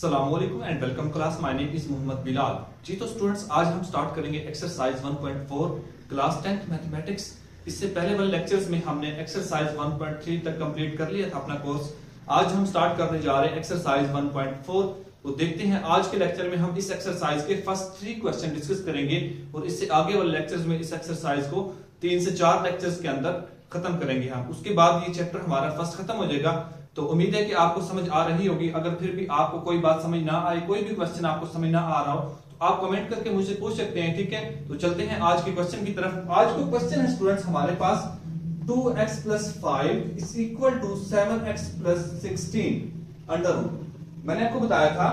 अस्सलामुअलैकुम and welcome class. My name is Mohammad Bilal ji. तो students, आज हम स्टार्ट करेंगे एक्सरसाइज 1.4 क्लास 10th मैथमेटिक्स। इससे पहले वाले लेक्चर्स में हमने एक्सरसाइज 1.3 तक कंप्लीट कर लिया था अपना कोर्स। आज हम स्टार्ट करने जा रहे हैं एक्सरसाइज 1.4। तो देखते हैं आज के लेक्चर में हम इस एक्सरसाइज के फर्स्ट 3 क्वेश्चन डिस्कस करेंगे और इससे आगे वाले लेक्चर्स में इस एक्सरसाइज को 3 से 4 लेक्चर्स के अंदर खत्म करेंगे हम। उसके बाद ये चैप्टर हमारा फर्स्ट खत्म हो जाएगा। तो उम्मीद है कि आपको समझ आ रही होगी। अगर फिर भी आपको कोई बात समझ ना आए, कोई भी क्वेश्चन आपको समझ ना आ रहा हो, तो आप कमेंट करके मुझे पूछ सकते हैं, ठीक है। तो चलते हैं आज के क्वेश्चन की तरफ। आज का क्वेश्चन है स्टूडेंट्स हमारे पास 2x + 5 = 7x + 16 अंडर रूट। मैंने आपको बताया था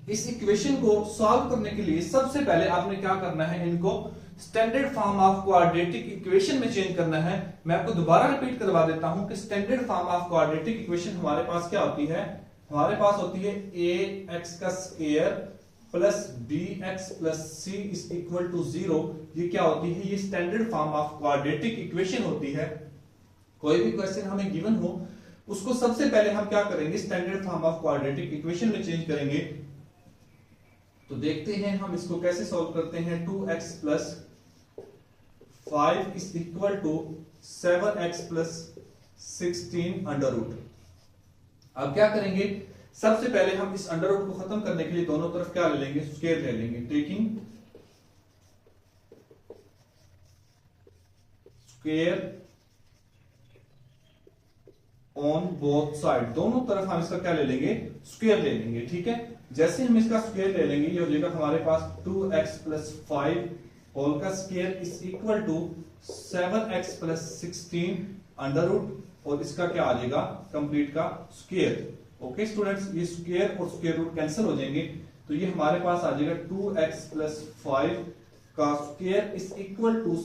इस इक्वेशन को सॉल्व करने के लिए सबसे पहले आपने क्या करना है, इनको standard form of quadratic equation में चेंज करना है। मैं आपको दोबारा रिपीट करवा देता हूं कि standard form of quadratic equation हमारे पास क्या होती है। हमारे पास होती है ax² + bx + c = 0। ये क्या होती है? ये standard form of quadratic equation होती है। कोई भी क्वेश्चन हमें गिवन हो, उसको सबसे पहले हम क्या करेंगे, standard form of quadratic equation में चेंज करेंगे। तो देखते हैं हम इसको कैसे सॉल्व करते हैं। 2x + 5 = 7x + 16 under root. अब क्या करेंगे, सबसे पहले हम इस अंडर रूट को खत्म करने के लिए दोनों तरफ क्या ले लेंगे, स्क्वायर ले लेंगे। Taking square on both side, दोनों तरफ हम इसका क्या ले लेंगे, स्क्वायर ले लेंगे, ठीक है। जैसे हम इसका स्क्वायर ले लेंगे, ये हो जाएगा हमारे पास 2x + 5 होल का स्क्वायर = 7x + 16 अंडर रूट, और इसका क्या आ जाएगा, कंप्लीट का स्क्वायर। ओके स्टूडेंट्स, ये स्क्वायर और स्क्वायर रूट कैंसिल हो जाएंगे, तो ये हमारे पास आ जाएगा 2x + 5 का स्क्वायर =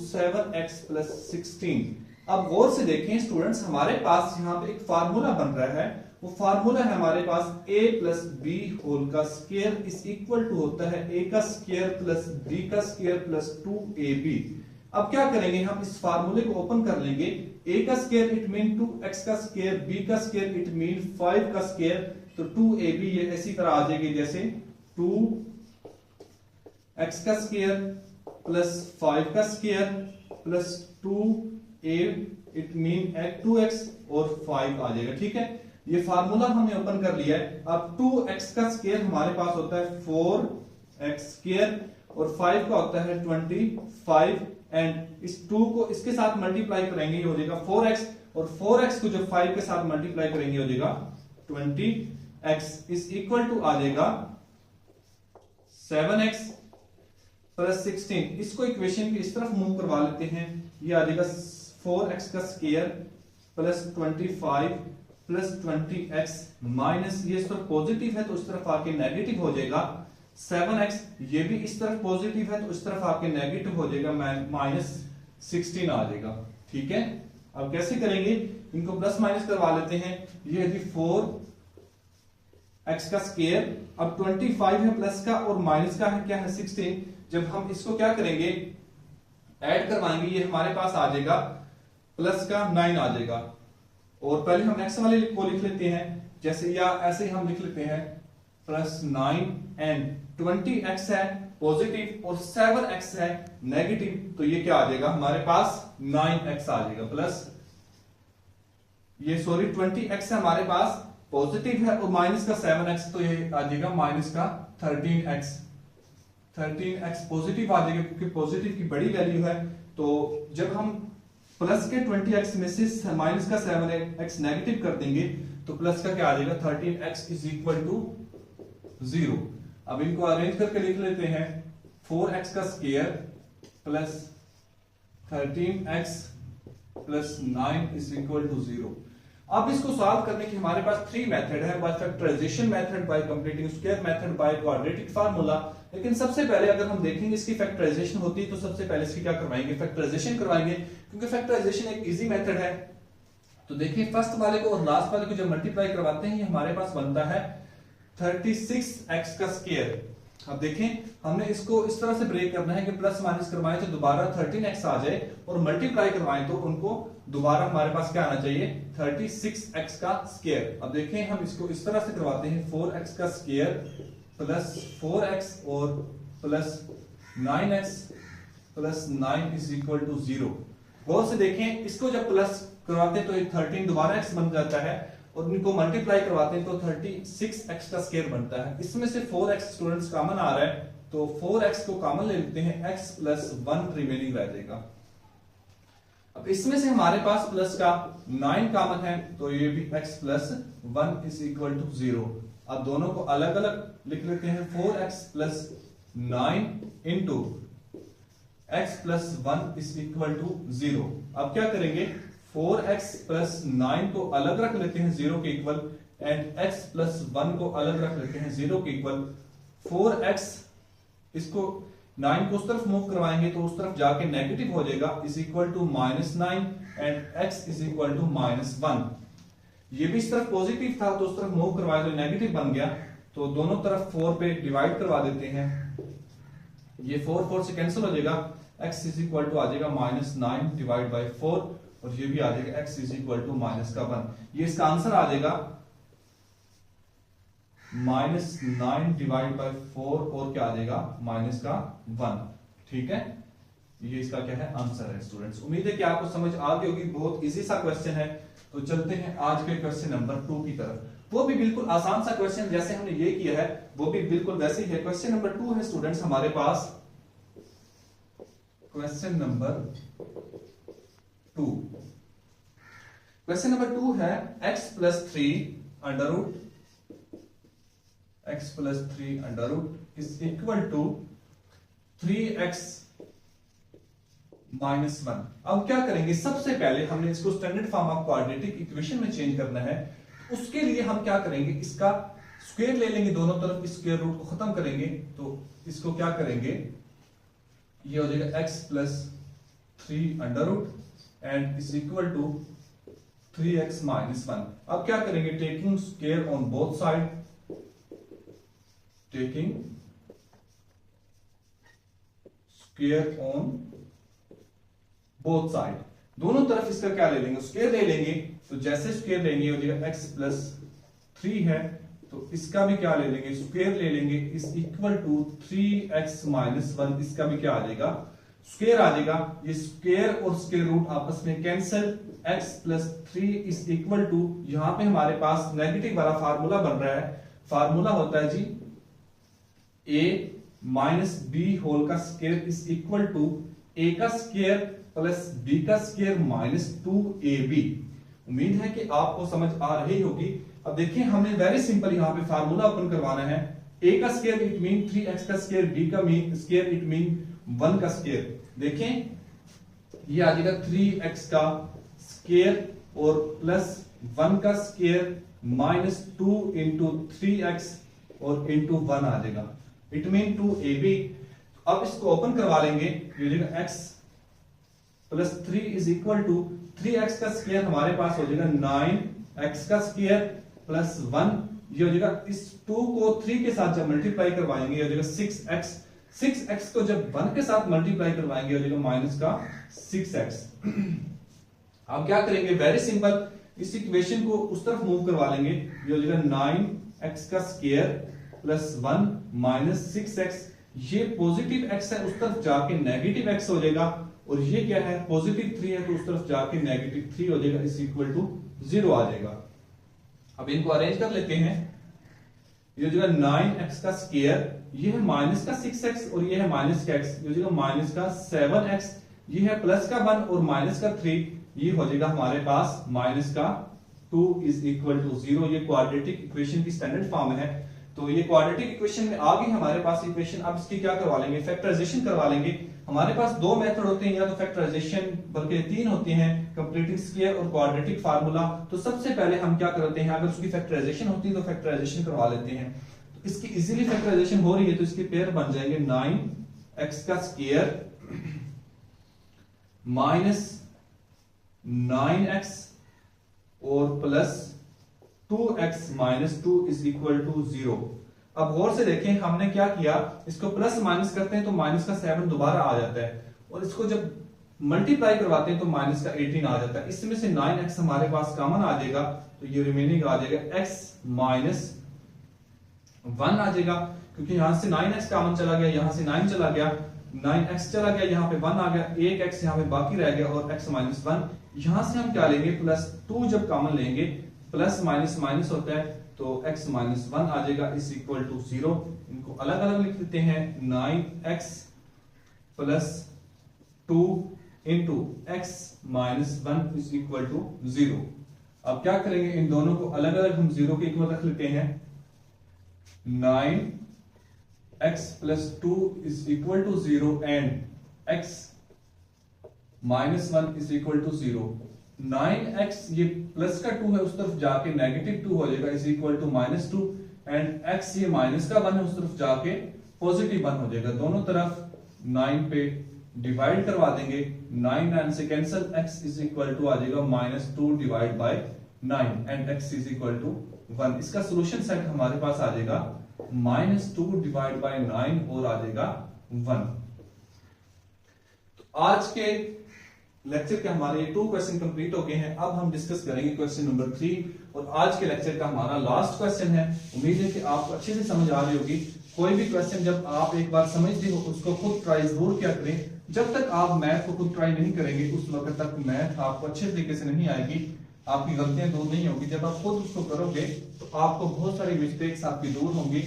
7x + 16। अब गौर से देखें स्टूडेंट्स, हमारे पास यहाँ पे एक फार्मूला बन रहा है। वो फार्मूला है हमारे पास a + b होल का स्क्वायर = होता है a का स्क्वायर + b का स्क्वायर + 2ab। अब क्या करेंगे, हम इस फार्मूले को ओपन कर लेंगे। a का स्क्वायर इट मीन 2x का स्क्वायर, b का स्क्वायर इट मीन 5 का स्क्वायर, तो 2ab ये ऐसी तरह आ जाएगी जैसे 2x का स्क्वायर + 5 का square + 2a it mean 2x और 5 आ जाएगा, ठीक है। ये फार्मूला हमने ओपन कर लिया है। अब 2x का स्क्वायर हमारे पास होता है 4x² और 5 का होता है 25, एंड इस 2 को इसके साथ मल्टीप्लाई करेंगे, ये हो जाएगा 4x, और 4x को जब 5 के साथ मल्टीप्लाई करेंगे हो जाएगा 20x = आ जाएगा 7x + 16। इसको इक्वेशन की इस तरफ मूव करवा लेते हैं। ये आ जाएगा 4x का स्क्वायर + 25 + 20x माइनस, ये इस तरफ पॉजिटिव है तो इस तरफ आके नेगेटिव हो जाएगा 7x, ये भी इस तरफ पॉजिटिव है तो इस तरफ आके नेगेटिव हो जाएगा -16 आ जाएगा, ठीक है। अब कैसे करेंगे, इनको प्लस माइनस करवा लेते हैं। ये है 4x का स्क्वायर, अब 25 है प्लस का और माइनस का है क्या है 16। जब हम इसको क्या करेंगे, ऐड करवाएंगे, ये हमारे पास आ जाएगा प्लस का 9 आ जाएगा। और पहले हम नेक्स्ट वाले को लिख लेते हैं, जैसे या ऐसे ही हम लिख लेते हैं +9 एंड 20x है पॉजिटिव और 7x है नेगेटिव, तो ये क्या आ जाएगा हमारे पास 9x आ जाएगा प्लस, ये सॉरी 20x है हमारे पास पॉजिटिव है और माइनस का 7x, तो ये आ जाएगा माइनस का 13x। 13x पॉजिटिव आ जाएगा क्योंकि पॉजिटिव की बड़ी वैल्यू है। तो जब हम प्लस के 20x में से माइनस का 7x नेगेटिव कर देंगे तो प्लस का क्या आ जाएगा 13x = 0। अब इनको अरेंज करके लिख लेते हैं। 4x का स्क्वायर + 13x + 9 = 0। अब इसको सॉल्व करने की हमारे पास 3 मेथड है, by factorization method, by completing square method, by quadratic formula. लेकिन सबसे पहले अगर हम देखेंगे इसकी फैक्टराइजेशन होती है तो सबसे पहले इसकी क्या करवाएंगे, फैक्टराइजेशन करवाएंगे, क्योंकि फैक्टराइजेशन एक इजी मेथड है। तो देखिए फर्स्ट वाले को और लास्ट वाले को जब मल्टीप्लाई करवाते हैं, ये हमारे पास बनता है 36x का स्क्वायर अब देखें हमने इसको इस तरह से ब्रेक करना है कि प्लस माइनस करवाएं तो दोबारा 13x आ जाए और मल्टीप्लाई करवाएं तो उनको दोबारा हमारे पास क्या आना चाहिए 36x का स्क्वायर। अब देखें हम इसको इस तरह से करवाते हैं 4x का स्क्वायर प्लस 4x और plus 9x plus 9 is equal to 0। गौर से देखें इसको जब प्लस करवाते हैं तो 13 दोबारा x बन जाता है और इनको मल्टीप्लाई करवाते हैं तो 36x का स्क्वायर बनता है। इसमें से 4x स्टूडेंट्स कॉमन आ रहा है तो 4x को कॉमन ले लेते हैं, x प्लस 1 रिमेनिंग रह जाएगा। अब इसमें से हमारे पास प्लस का 9 कॉमन है तो ये भी x plus 1 is equal to 0। अब दोनों को अलग अलग लिख लेते हैं 4x plus 9 into x plus 1 is equal to 0। अब क्या करेंगे 4x प्लस 9 को अलग रख लेते हैं 0 के इक्वल एंड x प्लस 1 को अलग रख लेते हैं 0 के इक्वल। 4x इसको 9 को उस तरफ मूव करवाएंगे तो उस तरफ जाके नेगेटिव हो जाएगा is equal to -9 and x is equal to -1। ये भी इस तरफ पॉजिटिव था तो उस तरफ मूव करवाए तो नेगेटिव बन गया तो दोनों तरफ 4 पे डिवाइड करवा देते हैं। ये 4 से कैंसिल हो जाएगा, x इज इक्वल टू आ जाएगा -9 डिवाइड बाई 4 और ये भी आ जाएगा x इज इक्वल टू -1। ये इसका आंसर आ जाएगा -9 डिवाइड बाई 4 और क्या आ जाएगा -1। ठीक है, ये इसका क्या है आंसर है स्टूडेंट्स। उम्मीद है कि आपको समझ आ गई होगी, बहुत इजी सा क्वेश्चन है। तो चलते हैं आज के क्वेश्चन नंबर 2 की तरफ। वो भी बिल्कुल आसान सा क्वेश्चन जैसे हमने ये किया है वो भी बिल्कुल वैसे ही है। क्वेश्चन नंबर 2 है स्टूडेंट्स हमारे पास, क्वेश्चन नंबर 2। क्वेश्चन नंबर 2 है x plus 3 under root is equal to 3x -1। अब क्या करेंगे, सबसे पहले हमने इसको standard form of quadratic equation में चेंज करना है। उसके लिए हम क्या करेंगे, इसका स्क्वायर ले लेंगे दोनों तरफ, इस स्क्वायर रूट को खत्म करेंगे तो इसको क्या करेंगे, ये हो जाएगा x plus 3 under root and is equal to 3x -1। अब क्या करेंगे, taking square on both side, taking square on both side, दोनों तरफ इसका क्या ले लेंगे, स्क्वायर ले लेंगे। तो जैसे स्क्वायर लेंगे हो जाएगा x प्लस 3 है तो इसका भी क्या ले लेंगे, स्क्वायर ले लेंगे इज इक्वल टू 3x -1। इसका भी क्या आ जाएगा, स्क्वायर आ जाएगा। ये स्क्वायर और स्क्वायर रूट आपस में cancel, x plus 3 is equal to, यहां पे हमारे पास नेगेटिव वाला फार्मूला बन रहा है। फार्मूला होता है जी a माइनस बी होल का square is equal to a का स्क्वायर प्लस b का स्क्वायर -2ab। उम्मीद है कि आपको समझ आ रही होगी। अब देखिए हमने वेरी सिंपल यहां पे फार्मूला ओपन करवाना है। a का स्क्वायर इट मीन 3x का स्क्वायर, b का स्क्वायर इट मीन 1 का स्क्वायर। देखें ये आ जाएगा 3x का स्क्वायर और प्लस 1 का स्क्वायर -2 इंटू 3x और इंटू 1 आ जाएगा, इट मीन 2ab। अब इसको ओपन करवा लेंगे, ये हो जाएगा x plus 3 is equal to 3x का स्क्वायर हमारे पास हो जाएगा 9x का स्क्वायर प्लस 1, ये हो जाएगा इस 2 को 3 के साथ जब मल्टीप्लाई करवाएंगे ये हो जाएगा 6x, 6x को जब 1 के साथ मल्टीप्लाई करवाएंगे हो जाएगा माइनस का 6x। अब क्या करेंगे, वेरी सिंपल, इस इक्वेशन को उस तरफ मूव करवा लेंगे, ये हो जाएगा 9x का स्क्वायर प्लस 1 माइनस 6x। ये पॉजिटिव x है उस तरफ जाके नेगेटिव x हो जाएगा और ये क्या है पॉजिटिव 3 है तो उस तरफ जाके नेगेटिव 3 हो जाएगा, इज इक्वल टू 0 आ जाएगा। अब इनको अरेंज कर लेते हैं, ये जो है 9x का स्क्वायर, ये है माइनस का 6x और ये है माइनस का x, ये जो माइनस का 7x, ये है प्लस का 1 और माइनस का 3, ये हो जाएगा हमारे पास माइनस का 2 इज इक्वल टू 0। ये क्वाड्रेटिक इक्वेशन की स्टैंडर्ड फॉर्म है। तो ये क्वाड्रेटिक इक्वेशन में आ गई हमारे पास इक्वेशन। अब इसकी क्या करवा लेंगे, फैक्टराइजेशन करवा लेंगे। हमारे पास दो मेथड होते हैं, या तो फैक्टराइजेशन बल्कि 3 होते हैं, कंप्लीटिंग स्क्वायर और क्वाड्रेटिक फार्मूला। तो सबसे पहले हम क्या करते हैं, अगर उसकी फैक्टराइजेशन होती है तो फैक्टराइजेशन करवा लेते हैं। तो इसकी इजीली फैक्टराइजेशन हो रही है तो इसके पेयर बन जाएंगे 9x का स्क्वायर माइनस 9x और plus 2x minus 2 is equal to 0। अब गौर से देखें, हमने क्या किया, इसको प्लस माइनस करते हैं तो माइनस का 7 दोबारा आ जाता है, और इसको जब मल्टीप्लाई करवाते हैं तो माइनस का 18 आ जाता है। इसमें से 9x हमारे पास कॉमन आ जाएगा, तो ये रिमेनिंग आ जाएगा x माइनस 1 आ जाएगा, क्योंकि यहां से 9x कॉमन चला गया, यहां से 9 चला गया, 9x चला गया, यहाँ पे 1 आ गया, एक x यहाँ पे बाकी रह गया, और x माइनस 1। यहां से हम क्या लेंगे, प्लस 2 जब कॉमन लेंगे, प्लस माइनस माइनस होता है, तो x माइनस 1 आ जाएगा इज इक्वल टू 0। इनको अलग अलग लिख देते हैं, 9x plus 2 into x minus 1 is equal to 0। अब क्या करेंगे, इन दोनों को अलग अलग हम 0 के इक्वल रख लेते हैं। 9x plus 2 is equal to 0 and x minus 1 is equal to 0। 9x ये प्लस का 2 है, उस तरफ जाके नेगेटिव 2 हो जाएगा, is equal to minus 2, and x ये माइनस का 1 है, उस तरफ जाके पॉजिटिव 1 हो जाएगा। दोनों तरफ 9 पे डिवाइड करवा देंगे, 9 9 से cancel, x is equal to आ जाएगा minus 2 divide by 9 and x is equal to 1। इसका सोल्यूशन सेट हमारे पास आ जाएगा माइनस 2 डिवाइड बाय 9 और आ जाएगा 1। तो आज के लेक्चर के हमारे 2 क्वेश्चन कंप्लीट हो गए हैं। अब हम डिस्कस करेंगे क्वेश्चन नंबर 3, और आज के लेक्चर का हमारा लास्ट क्वेश्चन है। उम्मीद है कि आपको अच्छे से समझ आ रही होगी। कोई भी क्वेश्चन जब आप एक बार समझते हो, उसको खुद ट्राई जरूर किया करें। जब तक आप मैथ को खुद ट्राई नहीं करेंगे, उस वक्त तक मैथ आपको अच्छे तरीके से नहीं आएगी, आपकी गलतियां दूर नहीं होगी। जब आप खुद उसको करोगे तो आपको बहुत सारी मिस्टेक्स आपकी दूर होंगी।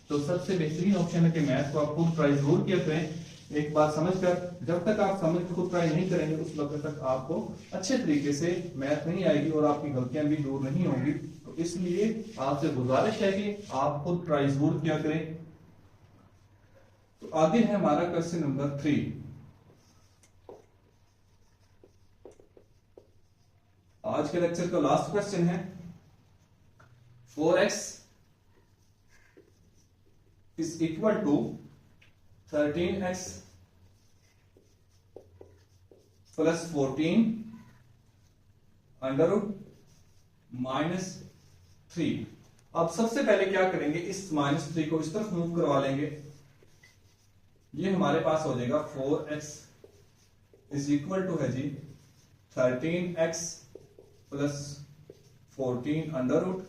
तो सबसे बेहतरीन ऑप्शन है कि मैथ को आप खुद ट्राई जरूर किया करें, एक बार समझकर। जब तक आप समझ के खुद ट्राई नहीं करेंगे, उस वक्त तक आपको अच्छे तरीके से मैथ नहीं आएगी और आपकी गलतियां भी दूर नहीं होंगी। तो इसलिए आपसे गुजारिश है कि आप खुद ट्राई जरूर किया करें। तो आगे है हमारा क्वेश्चन नंबर 3। आज के लेक्चर का लास्ट क्वेश्चन है, 4x is equal to 13x plus 14 under root minus 3। अब सबसे पहले क्या करेंगे, इस माइनस 3 को इस तरफ मूव करवा लेंगे। ये हमारे पास हो जाएगा 4x इज इक्वल टू है जी 13x plus 14 under root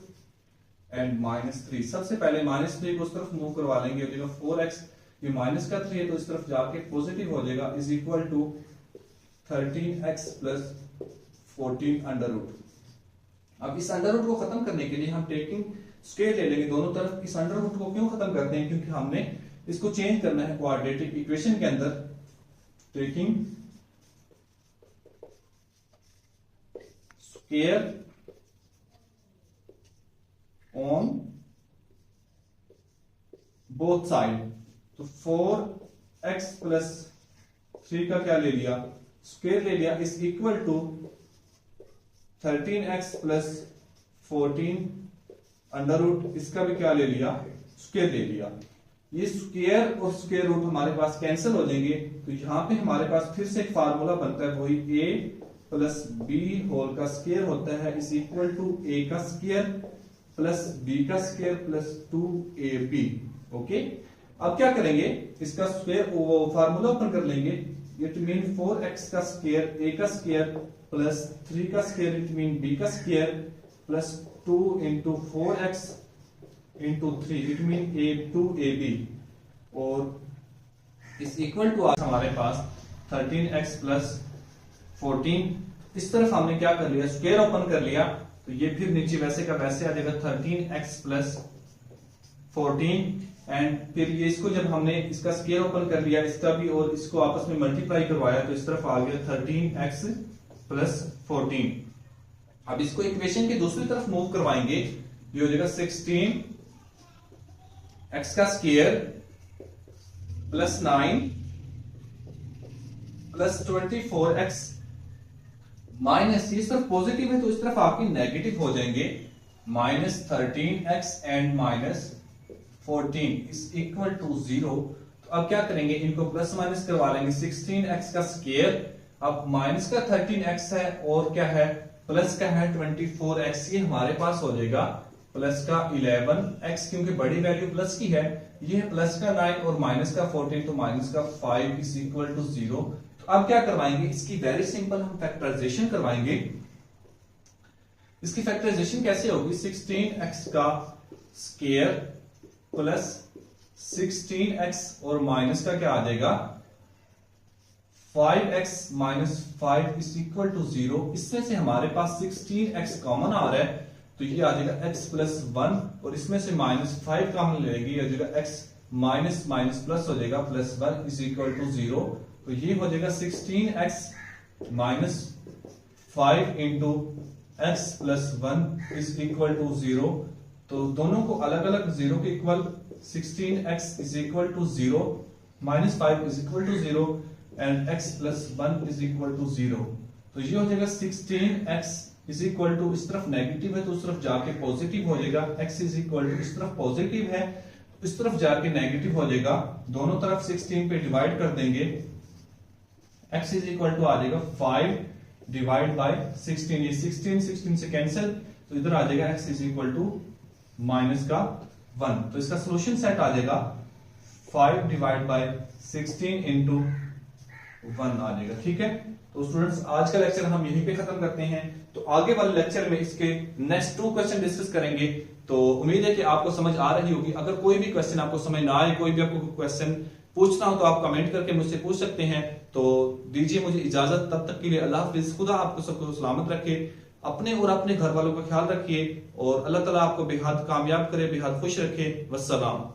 and minus 3। सबसे पहले माइनस 3 को उस तरफ मूव करवा लेंगे, हो जाएगा 4x, ये माइनस का 3 है तो इस तरफ जाके पॉजिटिव हो जाएगा, is equal to 13x plus 14 under root. अब इस अंडर रूट को खत्म करने के लिए हम टेकिंग स्क्वायर ले लेंगे दोनों तरफ। इस अंडर रूट को क्यों खत्म करते हैं, क्योंकि हमने इसको चेंज करना है क्वाड्रेटिक इक्वेशन के अंदर। Taking square on both side, तो 4x प्लस 3 का क्या ले लिया, स्क्वायर ले लिया, is equal to 13x plus 14 under root, इसका भी क्या ले लिया, स्क्वायर ले लिया। ये स्क्वायर और स्क्वायर रूट हमारे पास कैंसिल हो जाएंगे, तो यहां पे हमारे पास फिर से एक फार्मूला बनता है, वही a प्लस b होल का स्क्वायर होता है, इज इक्वल टू a का स्क्वायर प्लस b का स्क्वायर प्लस 2ab। ओके, अब क्या करेंगे, इसका स्क्वायर वो फार्मूला ओपन कर लेंगे। इट मीन 4x का स्क्वायर a का स्क्वायर प्लस 3 का स्क्वायर, इट मीन b का square plus 2 into 4x into 3, it mean 2ab, और इस इक्वल टू हमारे पास 13x प्लस 14। इस तरफ हमने क्या कर लिया, स्क्वायर ओपन कर लिया, तो ये फिर नीचे वैसे का वैसे आ जाएगा 13x प्लस 14, एंड फिर ये इसको जब हमने इसका स्क्वायर ओपन कर लिया, इसका भी, और इसको आपस में मल्टीप्लाई करवाया, तो इस तरफ आ गया 13x प्लस 14। अब इसको इक्वेशन के दूसरी तरफ मूव करवाएंगे, ये हो जाएगा 16x का square plus 9 plus 24x minus, इस तरफ पॉजिटिव है तो इस तरफ आपकी नेगेटिव हो जाएंगे, minus 13x and minus 14 is equal to 0। तो अब क्या करेंगे, इनको प्लस माइनस करवा लेंगे। 16x का स्क्वायर, अब माइनस का 13x है और क्या है, प्लस का है 24x, ये हमारे पास हो जाएगा प्लस का 11, x क्योंकि बड़ी वैल्यू प्लस की है, ये है प्लस का 9 और माइनस का 14, तो माइनस का 5 इज इक्वल टू 0। तो अब क्या करवाएंगे, इसकी वेरी सिंपल हम फैक्टराइजेशन करवाएंगे। इसकी फैक्टराइजेशन कैसे होगी, 16x का स्क्वायर प्लस 16x और माइनस का क्या आ जाएगा 5x minus 5 is equal to 0। इसमें से हमारे पास 16x कॉमन आ रहा है, तो ये आ जाएगा x प्लस 1 और इसमें से माइनस 5 कॉमन लेगी, आ जाएगा x माइनस माइनस प्लस हो जाएगा प्लस 1 इज इक्वल टू 0। तो ये हो जाएगा 16x minus 5 into x plus 1 is equal to 0। तो दोनों को अलग अलग 0 के equal, 16x is equal to 0 minus 5 is equal to 0 and x plus 1 is equal to 0। तो ये हो जाएगा 16x इज इक्वल टू, इस तरफ नेगेटिव है तो उस तरफ जाके पॉजिटिव हो जाएगा, x इज इक्वल टू इस तरफ पॉजिटिव है इस तरफ जाके नेगेटिव हो जाएगा, दोनों तरफ 16 पे डिवाइड कर देंगे, x इज इक्वल टू आ जाएगा 5 डिवाइड बाय 16, ये 16 से कैंसिल, तो इधर आ जाएगा x is equal to minus का 1। तो इसका सोल्यूशन सेट आ जाएगा 5 डिवाइड बाय 16 इंटू 1 आ जाएगा। ठीक है, तो स्टूडेंट्स आज का लेक्चर हम यहीं पे खत्म करते हैं। तो आगे वाले लेक्चर में इसके नेक्स्ट 2 क्वेश्चन डिस्कस करेंगे। तो उम्मीद है कि आपको समझ आ रही होगी। अगर कोई भी क्वेश्चन आपको समझ ना आए, कोई भी आपको क्वेश्चन पूछना हो तो आप कमेंट करके मुझसे पूछ सकते हैं। तो दीजिए मुझे इजाजत, तब तक के लिए अल्लाह हाफिज। खुदा आपको सबको सलामत रखे, अपने और अपने घर वालों का ख्याल रखिए और अल्लाह ताला आपको बेहद कामयाब करे, बेहद खुश रखे। वस्सलाम।